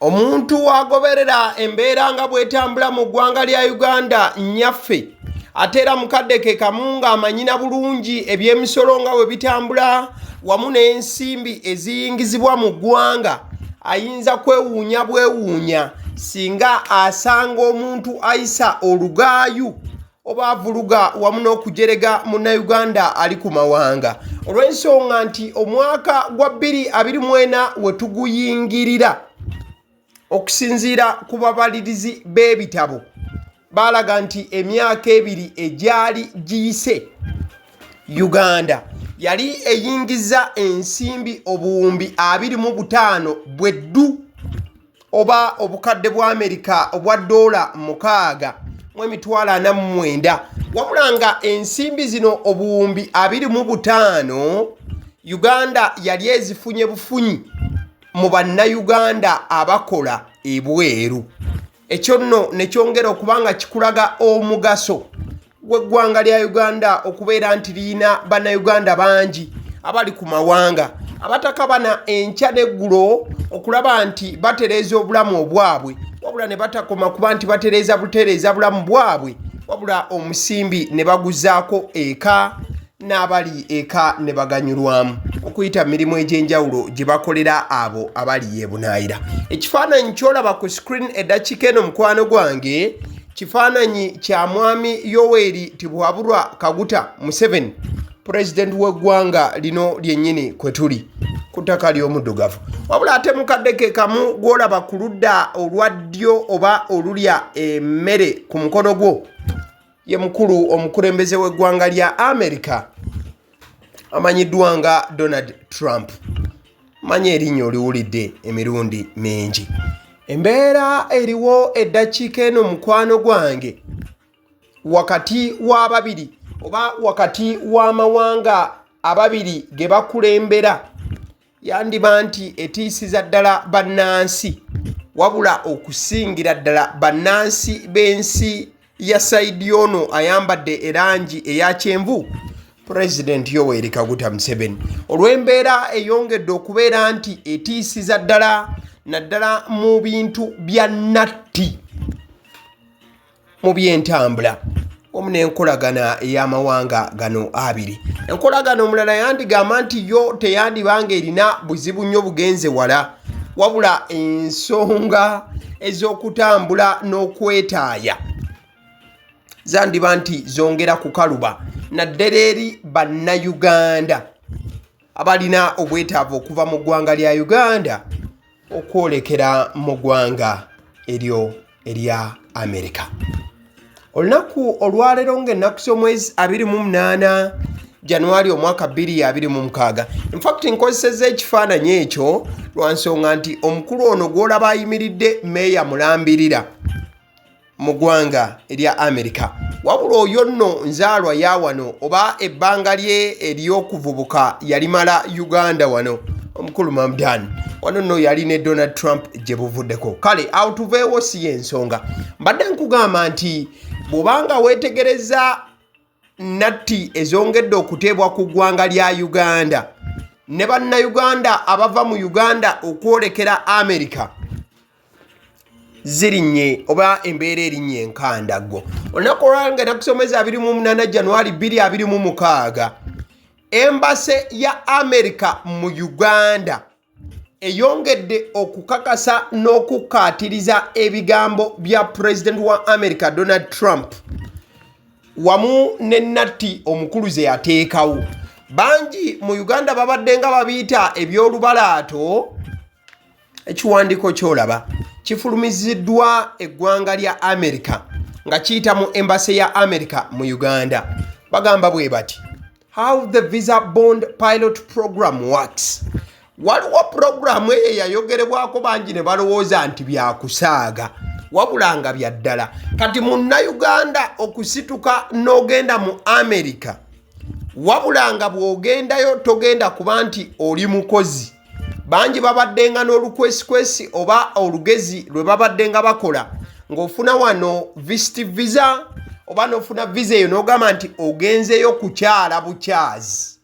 Omuntu agoberera embeera nga bwetambula mu ggwanga lya Uganda nnyaffe atera mukadde ke kamu ng'amanyina bulungi eby'emisolo nga bwe bitambula wamu n'ensimbi eziyingizibwa mu ggwanga ayinza kwewuunya bwewuunya singa asanga omuntu ayisa olugaayu oba avuluga wamu n'okujerega munnayuganda ali ku mawanga olw'ensonga nti omwaka gwa 2024 we tuguyingirira okusinziira ku babalirizi b'ebitabo baalaga nti emyaka ebiri egyali giyise Uganda yali eyingiza ensimbi obuwumbi 25 bweddu oba obukadde bwa Amerika obwa dola 6.49 wabula nga ensimbi zino obuwumbi 25 Uganda yali ezifunye bufunyi mu bannayuganda abakola ebweru ekyo nno ne kyongera okubanga kikulaga omugaso gw'eggwanga lya Uganda okubeera nti lirina bannayuganda bangi abali ku mawanga abatakabana enkya n'eggulo okulaba nti batereeza obulamu obwabwe wabula ne batakoma kuba nti batereeza bulamu bwabwe wabula omusimbi ne baguzaako eka n'abali eka ne baganyulwamu okuyita mirimu egy'enjawulo gye bakolera abo abali yebunaayira. Ekifaananyi kyolaba ku screen eddakiika eno mukwano gwange kifaananyi kya mwami Yoweri Tibuhaburwa Kaguta Museveni president w'eggwanga lino lyennyini kwe tuli ku ttaka ly'omuddugavu wabula ate mukadde ke kamu gw'olaba ku ludda olwa ddyo oba olulya emmere ku mukono gwo ye mukulu omukulembeze w'eggwanga lya America amanyiddwa nga Donald Trump. Manye erinnya oliwulidde emirundi mingi. Embeera eriwo eddakiika eno mukwano gwange wakati w'ababiri oba wakati w'amawanga ababiri ge bakulembera yandiba nti etiisiza ddala bannansi wabula okusingira ddala bannansi b'ensi ya saidi ono ayambadde erangi eya kyenvu President Yoweri Kaguta Museveni olw'embeera eyongedde okubeera nti etiisiza ddala naddala mu bintu bya Nati mu by'entambula wamu n'enkolagana ey'amawanga gano abiri. Enkolagana omulala yandigamba nti yo teyandibanga erina buzibu nnyo bugenze wala wabula ensonga ez'okutambula n'okwetaaya zandiba nti zongera kukaluba naddala eri bannayuganda abalina obwetaavu okuva mu ggwanga lya Uganda okwolekera mu ggwanga eryo erya America. Olunaku olwaleero ng'ennaku z'omwezi 28 January omwaka 2026. In fact nkozesezza ekifaananyi ekyo lwa nsonga nti omukulu ono gw'olaba ayimiridde meeya mulambirira mu ggwanga erya America wabula oyo nno nzaalwa ya wano oba ebbanga lye ery'okuvubuka yalimala Uganda wano omukulu Mamdan wano nno yali ne Donald Trump gye buvuddeko. Kale awo tuveewo si y'ensonga mbadde nkugamba nti bw'obanga weetegereza Nati ezongedde okuteebwa ku ggwanga lya Uganda ne bannayuganda abava mu Uganda okwolekera America zirinnye oba embeera erinnye enkandaggo. Olunaku olwange nakusomeza 28 January 2026 embase ya America mu Uganda eyongedde okukakasa n'okukkaatiriza ebigambo bya President wa America Donald Trump wamu ne Nati omukulu ze yateekawo. Bangi mu Uganda babadde nga babiyita ebyolubalaato. Ekiwandiiko kyolaba kifulumiziddwa eggwanga lya America nga kiyita mu embase ya America mu Uganda. Bagamba bwe bati how the visa bond pilot program works. Waliwo programu eyo yayogerebwako bangi ne balowooza nti byakusaaga wabula nga bya ddala. Kati munnayuganda okusituka n'ogenda mu America wabula nga bw'ogendayo togenda kuba nti oli mukozi. Bangi babadde nga n'olukwesikwesi oba olugezi lwe babadde nga bakola ng'ofuna wano visit visa oba n'ofuna visa eyo n'ogamba nti ogenzeyo kukyala bukyazi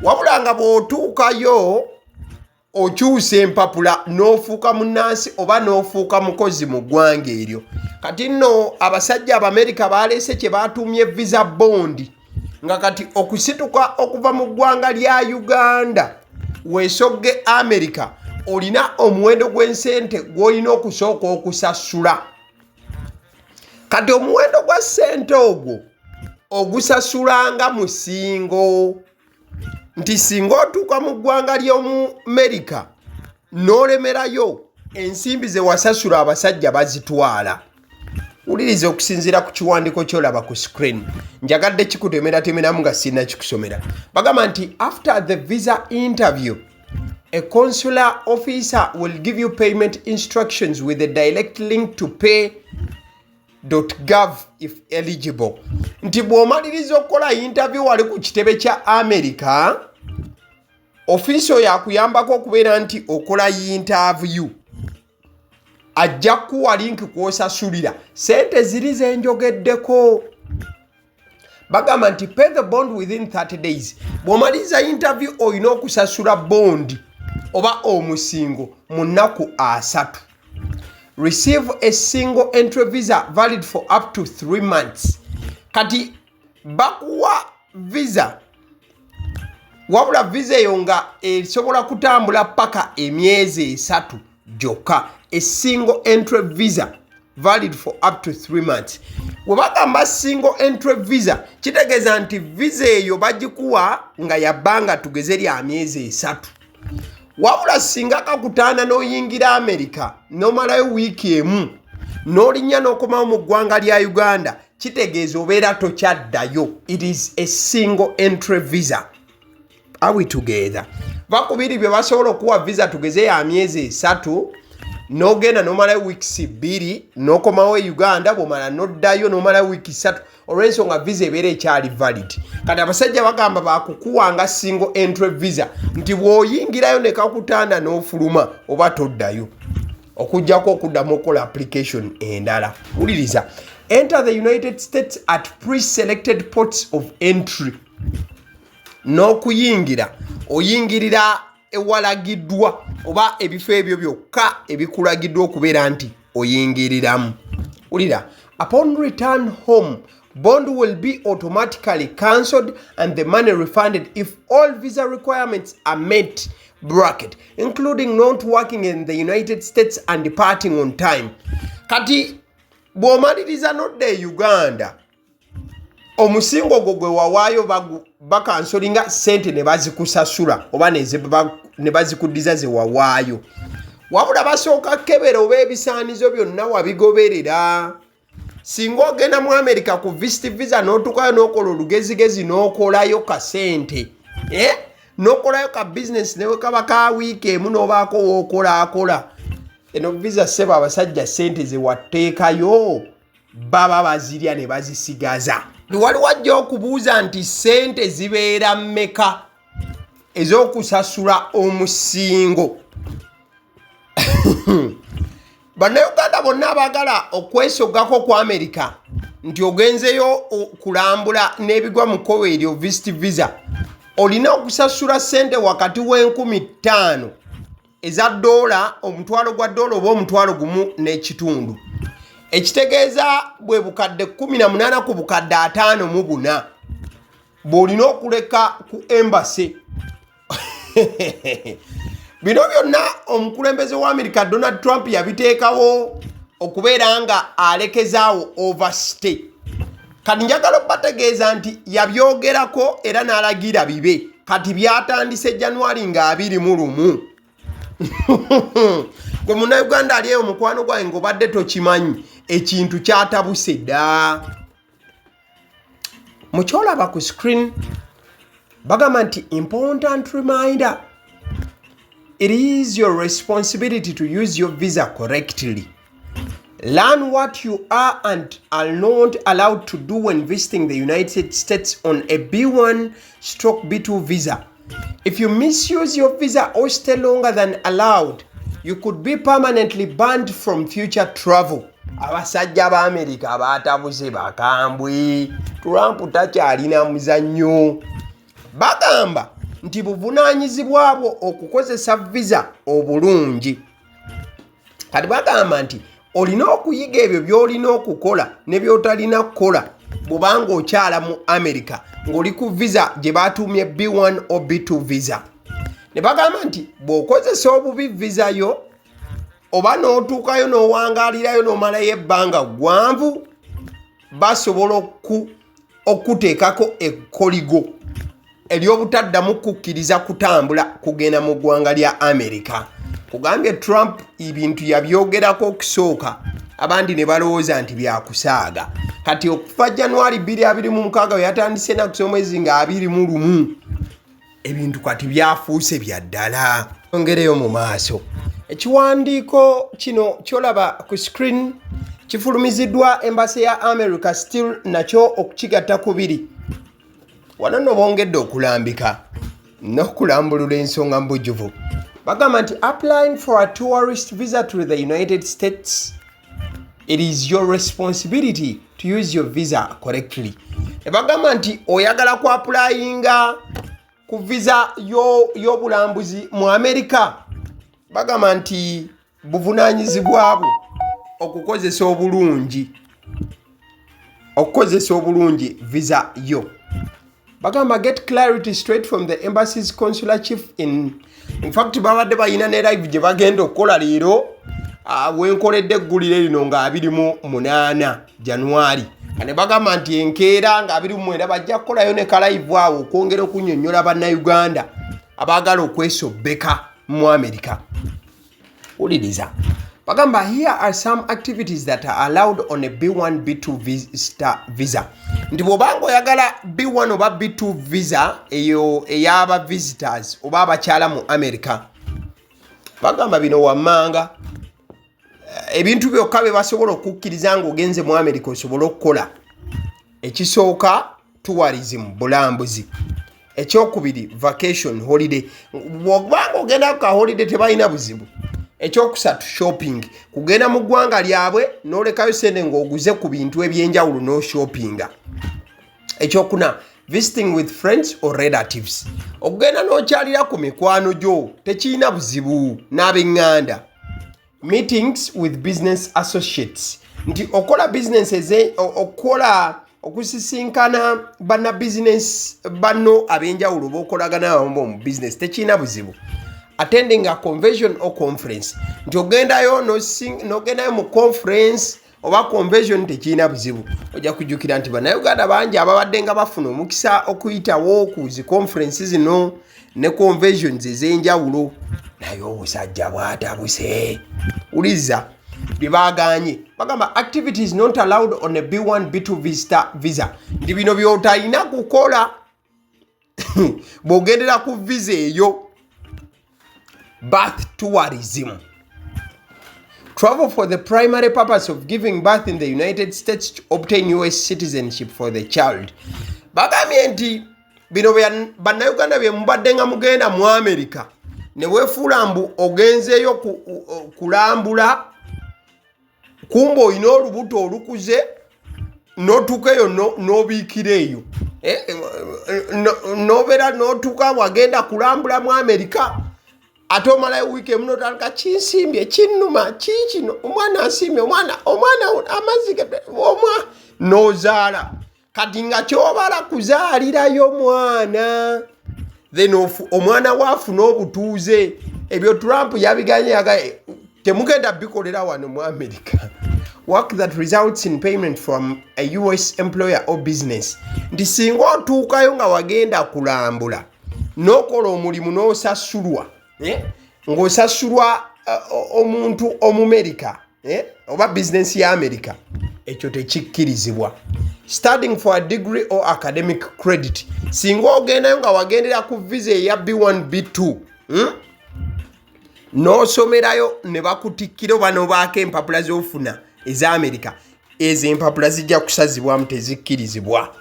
wabula nga bw'otuukayo okyusa empapula n'ofuuka munnansi oba n'ofuuka mukozi mu ggwanga eryo. Kati nno abasajja Abamerika baleese kye batuumye visa bond, nga kati okusituka okuva mu ggwanga lya Uganda weesogge America olina omuwendo gw'ensente gw'olina okusooka okusasula. Kati omuwendo gwa ssente ogwo ogusasulanga musingo, nti singa otuuka mu ggwanga ly'omu America n'olemerayo ensimbi ze wasasula abasajja bazitwala. Wuliriza okusinziira ku kiwandiiko ky'olaba ku screen. Njagadde kikutemeratemeramu nga sirina kikusomera. Bagamba nti after the visa interview, a consular officer will give you payment instructions with a direct link to pay.gov if eligible. Nti bw'omaliriza okukola interview wali ku kitebe kya America, ofiisi yakuyambako okubeera nti okola interview. Ajja kuwa link kw'osasulira. Sente ziri zenjogeddeko. Bagamba nti pay the bond within 30 days. Bw'omaliriza interview olina okusasula bond oba omusingo mu nnaku 3. Receive a single entry visa valid for up to 3 months. Kati bakuwa visa, wabula visa eyo nga esobola kutambula paka emyezi 3 gyokka. A single entry visa valid for up to 3 months. Webagamba single entry visa, kitegeeza nti visa eyo bagikuwa nga yabbanga tugeze lya myezi 3. Wabula singa kakutaana n'oyingira America n'omalayo wiiki emu n'olinnya n'okomawo mu ggwanga lya Uganda, kitegeeza obeera tokyaddayo. It is a single entry visa. Are we together? Bakubiri bye basobola okuwa visa tugeze ya myezi 3, n'ogenda n'omalayo weeks 2 n'okomawo Uganda, bw'omala n'oddayo n'omalayo weeks 3, olw'ensonga visa ebeera ekyali valid. Kati abasajja bagamba bakukuwanga single entry visa, nti bw'oyingirayo ne kakutanda n'ofuluma oba toddayo, okujjako okuddamu okukola application endala. Wuliriza, enter the United States at pre-selected ports of entry. N'okuyingira oyingirira ewalagiddwa oba ebifo ebyo byokka ebikulagiddwa okubeera nti oyingiriramu. Wulira, upon return home, bond will be automatically cancelled and the money refunded if all visa requirements are met, bracket, including not working in the United States and departing on time. Kati bw'omaliriza nodda e Uganda, omusingo gwo gwe wawaayo bakansolinga sente ne bazikusasula oba ne bazikuddiza ze wawaayo. Wabula basooka kebera oba ebisaanizo byonna wabigoberera. Singa ogenda mu America ku visit visa n'otuukayo n'okola olugezigezi n'okolayo ka sente, n'okolayo ka business newe kaba ka wiiki emu n'obaako w'okolaakola, eno visa seba abasajja sente ze watteekayo baba bazirya ne bazisigaza. Wali wajja okubuuza nti sente zibeera mmeka ez'okusasula omusingo. Bannayuganda bonna abaagala okwesogako ku America nti ogenzeyo kulambula n'ebigwa mu kkowe eryo visit visa, olina okusasula sente wakati w'5,000 eza dola, omutwalo gwa dola oba omutwalo gumu n'ekitundu. Ekitegeeza bwe bukadde 18 ku bukadde 54 bw'olina okuleka ku embassy. Bino byonna omukulembeze wa America Donald Trump yabiteekawo okubeera nga alekezaawo overstay. Kati njagala bategeeza nti yabyogerako era n'alagira bibe. Kati byatandise January nga 21. Gwe munnayuganda ali eyo mukwano gwange ng'obadde tokimanyi, ekintu kyatabuse dda. Mukyolaba ku screen bagamba nti important reminder, it is your responsibility to use your visa correctly. Learn what you are and are not allowed to do when visiting the United States on a B1/B2 visa. If you misuse your visa or stay longer than allowed, you could be permanently banned from future travel. Abasajja ba America baatabuze bakambwe. Trump takyalina muzannyo. Bagamba nti buvunaanyizibwa bwo okukozesa visa obulungi. Kati bagamba nti olina okuyiga ebyo by'olina okukola ne by'otalina kukola bw'obanga okyala mu America ng'oli ku visa gye batuumye B1 or B2 visa. Ne bagamba nti bw'okozesa obubi visa yo oba n'otuukayo n'owangaalirayo n'omalayo ebbanga ggwanvu basobola okuteekako ekkoligo ery'obutaddamu kukkiriza kutambula kugenda mu ggwanga lya America. Kugambye Trump ebintu yabyogerako okusooka abandi ne balowooza nti byakusaaga. Kati okufa January 2026 yatandise nakusa omwezi nga 21 ebintu kati byafuuse bya ddala. Ongereyo mu maaso. Ekiwandiiko kino kyolaba ku screen kifulumiziddwa Embassy ya America still nakyo okukigatta kubiri. Wano no bongedde okulambika n'okulambulula ensonga mbujjuvu. Bagamba nti applying for a tourist visa to the United States, it is your responsibility to use your visa correctly. Bagamba nti oyagala ku applyinga ku visa y'obulambuzi mu America. Bagamba nti buvunaanyizibwa bwo okukozesa obulungi visa yo. Bagamba get clarity straight from the embassy's consular chief in fact babadde bayina ne live gye bagenda okukola leero wenkoledde eggulire lino nga 28 January. Ne bagamba nti enkeera nga 29 bajja kukolayo ne kalive awo okwongera okunnyonnyola bannayuganda abaagala okwesobbeka mu America. Uliriza. Bagamba here are some activities that are allowed on a B1 B2 visa. Nti bw'obanga oyagala B1 oba B2 visa eyo ey'aba visitors oba abakyala mu America. Bagamba bino wammanga ebintu byokka bye basobola okukkiriza ng'ogenze mu America osobola okukola. Ekisooka tourism bulambuzi. Ekyokubiri vacation holiday. Bw'obanga ogenda ku ka holiday tebalina buzibu. Ekyokusatu shopping. Kugenda mu ggwanga lyabwe n'olekayo sente ng'oguze ku bintu ebyenjawulo no shoppinga. Ekyokuna visiting with friends or relatives. Okugenda n'okyalira ku mikwano gyo tekirina buzibu n'ab'eŋŋanda. Meetings with business associates. Nti okola businesses okusisinkana banna business banno ab'enjawulo b'okolagana nabo mu business tekirina buzibu. Attending a convention or conference. Nti ogendayo n'ogendayo mu conference oba convention tekirina buzibu. Ojja kujjukira nti bannayuganda bangi ababadde nga bafuna omukisa okuyitawo ku zi conference zino ne conventions ez'enjawulo naye obusajja bwatabuse. Uliza bye baaganye. Bagamba activities not allowed on a B1 B2 visa. Nti bino by'otalina kukola bw'ogendera ku visa eyo. Birth tourism. Travel for the primary purpose of giving birth in the United States to obtain US citizenship for the child. Bagambye nti bino bannayuganda bye mubadde nga mugenda mu America ne weefuula mbu ogenzeeyo kulambula kumba olina olubuto olukuze n'otuukaeyo n'obiikira eyo n'obeera n'otuuka wagenda kulambula mu America. Ate omalayo wiiki emu n'otandika kinsimbye kinnuma kiikino omwana asiimye omwana amazzi n'ozaala kati nga kyobala kuzaalirayo mwana then omwana waafuna obutuuze ebyo Trump yabiganye temugenda bikolera wano mu America. Work that results in payment from a US employer or business. Nti singa otuukayo nga wagenda kulambula n'okola omulimu n'osasulwa ng'osasulwa omuntu Omumerika oba business ya America ekyo tekikkirizibwa. Studying for a degree or academic credit. Singa ogendayo nga wagendera ku visa eya B1 B2 n'osomerayo ne bakutikkira oba n'obaako empapula z'ofuna eza America, ezo empapula zijja kusazibwamu tezikkirizibwa.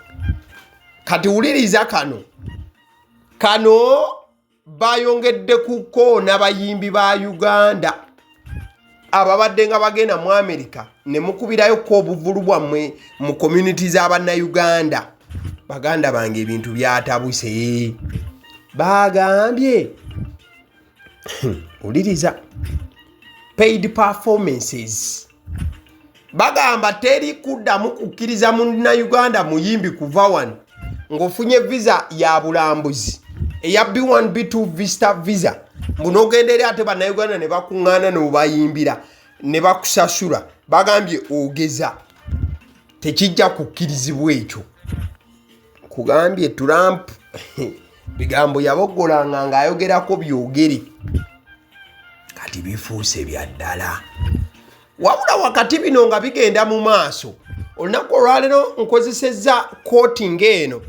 Kati wuliriza kano bayongedde kuko n'abayimbi ba Uganda ababadde nga bagenda mu America ne mukubirayo ko obuvulu bwammwe mu community z'abannayuganda. Baganda bange ebintu byatabuse bagambye uliriza paid performances bagamba teri kuddamu kukkiriza Uganda muyimbi kuva wano ng'ofunye visa ya bulambuzi eya B1 B2 vista visa munogende ate bannayuganda ne bakuŋŋaana ne bayimbira ne bakusasula bagambye ogeza tekijja kukkirizibwa ekyo kugambye Trump bigambo yaboggolanga ng'ayogerako byogere kati bifuuse bya ddala wabula wakati bino nga bigenda mu maaso olunaku olwaleero nkozesezza kooti ng'eno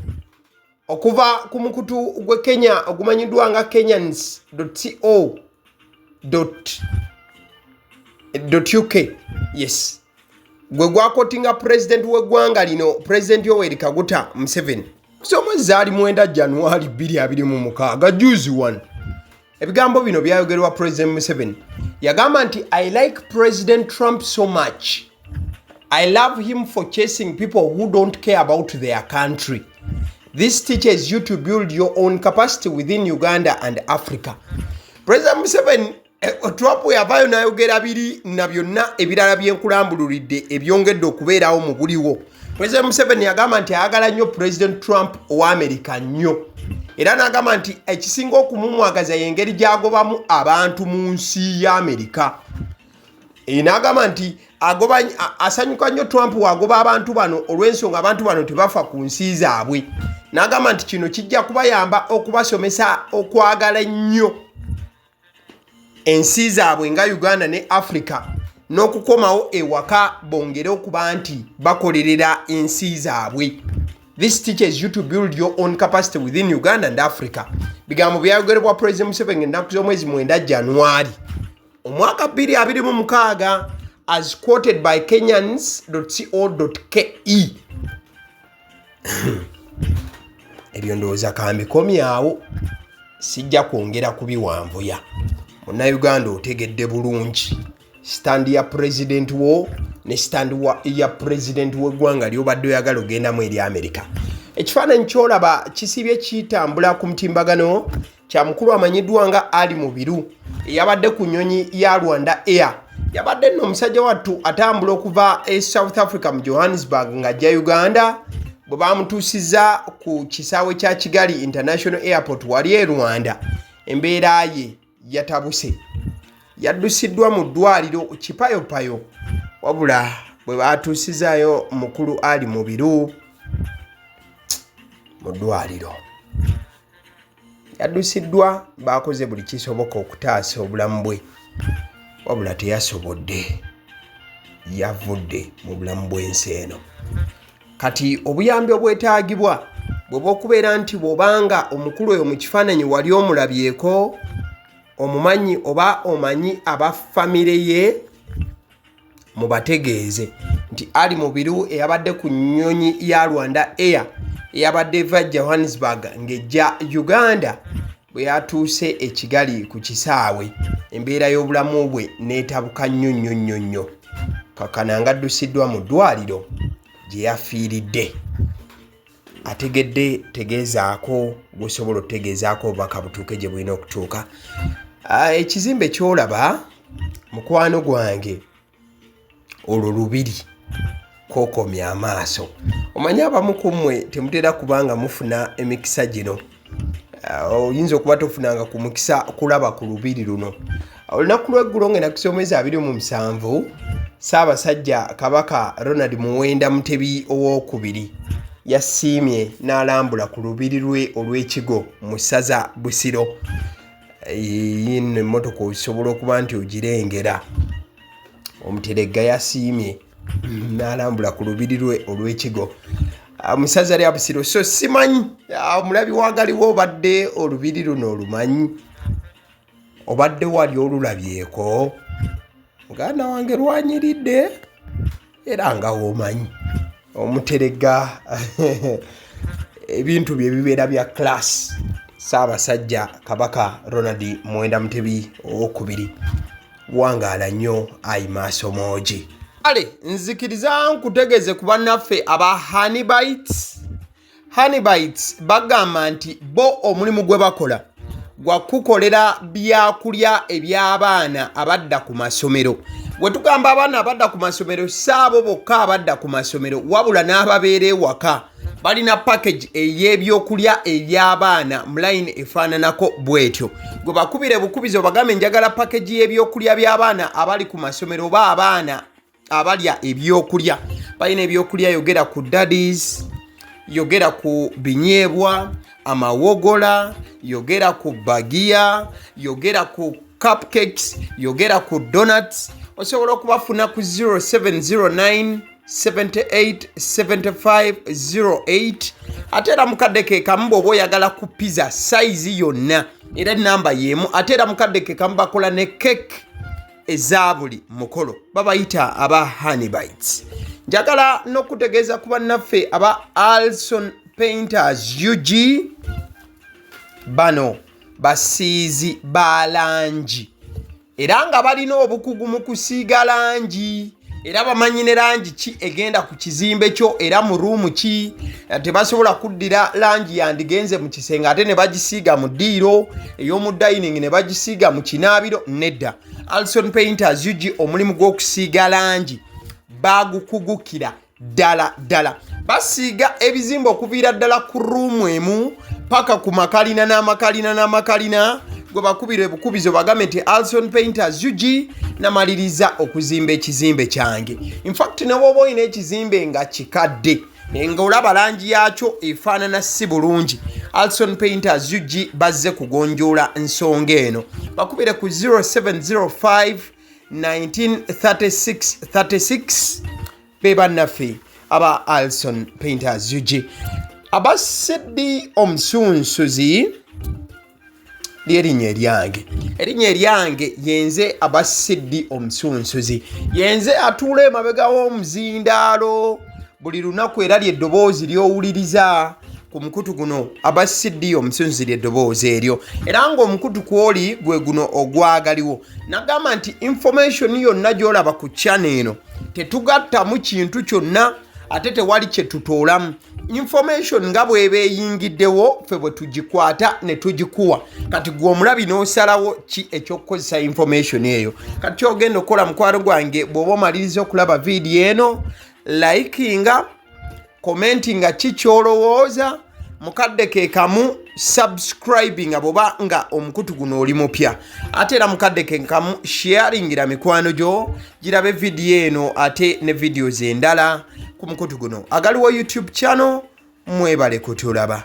okuva ku mukutu gwe Kenya ogumanyiddwa nga kenyans.co.uk yes gwe gwakotinga president w'eggwanga lino president Yoweri Kaguta Museveni kusomwezi zaali 9 January 2026 juzi 1 ebigambo bino byayogerwa president Museveni yagamba nti I like President Trump so much. I love him for chasing people who don't care about their country. This teaches you to build your own capacity within Uganda and Africa. President Museveni Trump yavaayo n'ayogera biri na byonna ebirala byenkulambululidde ebyongedde okubeerawo mu buliwo. President Museveni yagamba nti ayagala nnyo President Trump owa America nnyo. Era n'agamba nti ekisinga okumumwagaza y'engeri gy'agobamu abantu mu nsi ya America. N'agamba nti asanyuka nnyo Trump wagoba abantu bano olw'ensonga abantu bano tebafa ku nsi zaabwe. N'agamba nti kino kijja kubayamba okubasomesa okwagala nnyo ensi zaabwe nga Uganda ne Africa n'okukomawo ewaka bongere okuba nti bakolerera ensi zaabwe. This teaches you to build your own capacity within Uganda and Africa. Bigambo byayogerebwa President Museveni ennaku z'omwezi 9 January omwaka 2026 as quoted by kenyans.co.ke. Ebyo ndowooza kambikomyawo sijja kwongera kubiwanvuya. Munnayuganda otegedde bulungi stand ya president wo ne stand ya president w'eggwanga ly'obadde oyagala ogendamu eri America. Ekifaananyi ky'olaba kisibye kitambula ku mutimbagano kya mukulu amanyiddwa nga Ali Mubiru eyabadde ku nnyonyi ya Rwanda Air. Yabadde nno omusajja wattu atambula okuva e South Africa mu Johannesburg ng'ajja Uganda bwe bamutuusizza ku kisaawe kya Kigali International Airport wali e Rwanda. Embeera ye yatabuse yaddusiddwa mu ddwaliro kipayopayo wabula bwe baatuusizaayo mukulu Ali Mubiru mu ddwaliro yaddusiddwa bakoze buli kisoboka okutaasa obulamu bwe wabula teyasobodde yavudde mu bulamu bw'ensi eno. Kati obuyambi obwetaagibwa bwe bw'okubeera nti bw'obanga omukulu oyo mu kifaananyi wali omulabyeko omumanyi oba omanyi abafamire ye mubategeeze nti Ali Mubiru eyabadde ku nnyonyi ya Rwanda Air eyabadde eva Johannesburg ng'ejja Uganda bwe yatuuse e Kigali ku kisaawe embeera y'obulamu bwe neetabuka nnyo kakana nga addusiddwa mu ddwaliro gye yafiiridde. Ategedde tegeezaako gwesobola otegeezaako obubaka butuuke gye bulina okutuuka. Ekizimbe ky'olaba mukwano gwange olwo lubiri kookomya amaaso. Omanyi abamu ku mmwe temutera kubanga mufuna emikisa gino. Oyinza okuba tofunanga ku mukisa kulaba ku lubiri luno. Olunaku lw'eggulo ng'ennaku z'omwezi 27 Ssaabasajja Kabaka Ronald Muwenda Mutebi owookubiri yasiimye n'alambula ku lubiri lwe olw'ekigo mu ssaza Busiro. Yino emmotoka osobola okuba nti ogirengera. Omuteregga yasiimye n'alambula ku lubiri lwe olw'ekigo mu ssaza lya Busiro. So simanyi omulabi w'Agaliwo obadde olubiri luno olumanyi obadde wali olulabyeko muganda wange lwanyiridde era nga womanyi omuteregga ebintu bye bibeera bya class. Ssaabasajja Kabaka Ronald Muwenda Mutebi owookubiri wangaala nnyo ayi maaso moogi. Ale nzikiriza nkutegeeze ku bannaffe aba Honey Bites bagamba nti bo omulimu gwe bakola gwa kukolera byakulya eby'abaana abadda ku masomero. Bwe tugamba abaana abadda ku masomero saabo bokka abadda ku masomero wabula n'ababeera ewaka balina package ey'ebyokulya eby'abaana mu line efaananako bw'etyo. Gwe bakubire bukubizo bagambe njagala package y'ebyokulya by'abaana abali ku masomero oba abaana abalya ebyokulya. Balina ebyokulya yogera ku daddies, yogera ku binyeebwa, amawogola, yogera ku bagiya, yogera ku cupcakes, yogera ku donuts. Osobola okubafuna ku 0709 78 75 08. Ate era mukadde ke kamu bw'oba oyagala ku pizza size yonna era namba y'emu. Ate era mukadde ke kamu bakola ne cake eza buli mukolo babayita aba honey bites. Njagala n'okutegeeza ku bannaffe aba Alson Painters UG, bano basiizi ba langi era nga balina obukugu mu kusiiga langi era bamanyi ne langi ki egenda ku kizimbe kyo era mu ruumu ki. Tebasobola kuddira langi yandigenze mu kisenge ate ne bagisiiga mu ddiiro ey'omu dining ne bagisiiga mu kinaabiro. Nedda, Alson Painters UG omulimu gw'okusiiga langi bagukugukira ddala. Basiiga ebizimbe okuviira ddala ku ruumu emu paka ku makalina n'amakalina. Gwe bakubira ebukubizo bagambe nti Alson Painters UG namaliriza okuzimba ekizimbe kyange. In fact ne bw'oba olina ekizimbe nga kikadde nga olaba langi yaakyo efaanana si bulungi, Alson Painters UG bazze kugonjoola nsonga eno. Bakubire ku 0705 1936 be bannaffe aba Alson Painters UG. Aba Sedi Omusunsuzi erinnya eryange yenze aba Sedi Omusunsuzi. Yenze atuula emabega w'omuzindaalo buli lunaku era ly'eddoboozi ly'owuliriza ku mukutu guno aba Sedi Omusunsuzi ly'eddoboozi eryo era ng'omukutu kwoli gwe guno ogwagaliwo. Nagamba nti information yonna gy'olaba ku channel eno tetugattamu kintu kyonna ate tewali kye tutoolamu. Information nga bw'eba eyingiddewo ffe bwe tugikwata ne tugikuwa. Kati gwe omulabi n'osalawo ki eky'okukozesa information eyo. Kati ky'ogenda okukola mukwano gwange bw'oba omaliriza okulaba vidiyo eno, likinga, commentinga ki ky'olowooza, mukadde ke kamu subscribinga bw'oba nga omukutu guno oli mupya. Ate era mukadde ke kamu sharingira mikwano gyo girabe vidiyo eno ate ne videos endala ku mukutu guno. Agaliwo YouTube channel, mwebale kutulaba.